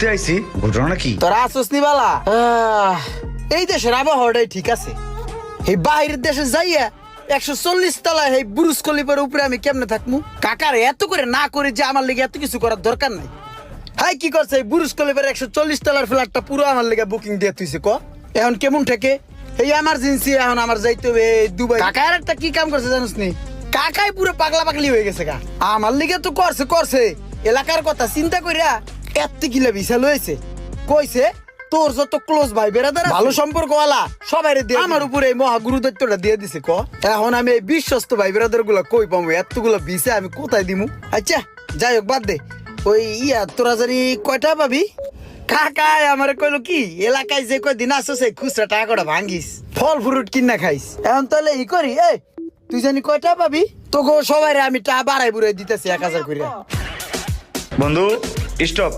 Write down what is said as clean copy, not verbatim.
ঘুরতে আইছি, ঘটনা কি? তোরা আসস নি বালা? এই দেশের আবহাওয়াটাই ঠিক আছে। এই বাইরের দেশে যাইয়া 140 তলা এই বুরুজ খলিফার উপরে আমি কেমনে থাকমু? কাকার এত করে না করে যে আমার লেগে এত কিছু করার দরকার নাই। হাই কি করছে এই বুরুজ খলিফার 140 তলার ফ্ল্যাটটা পুরো আমার লেগে বুকিং দিয়ে তুইছে ক? এখন কেমন থেকে এই এমার্জেন্সি এখন আমার যাইতে হবে দুবাই। কাকা আর একটা কি কাম করছে জানিস নি? কাকাই পুরো পাগলা পাগলি হয়ে গেছে গা। আমার লিগে তো করছে এলাকার কথা চিন্তা কইরা এত কিলা ভিসা লইছে। কইছে তোর যত ক্লোজ ভাই বেরাদার ভালো সম্পর্ক ওয়ালা সবাই দিয়ে আমার উপরে এই মহাগুরু দায়িত্বটা দিয়ে দিছে ক। এখন আমি এই বিশ্বস্ত ভাই বেরাদার গুলা কই পাবো? এতগুলো ভিসা আমি কোথায় দিমু? আচ্ছা যাই হোক বাদ দে। ওই তোরা জানি কয়টা পাবি? কাকাই আমারে কইলো কি এলাকায় যে কয়দিন আসছো সেই খুচরা টাকা কটা ভাঙ্গিস, ফল ফ্রুট কিনা খাইস। এখন তাহলে ই করি তুই জানি কয়টা পাবি? তোকে সবাই আমি টাকা বাড়াই বুড়াই দিতেছি 1000 করে। বন্ধু স্টপ।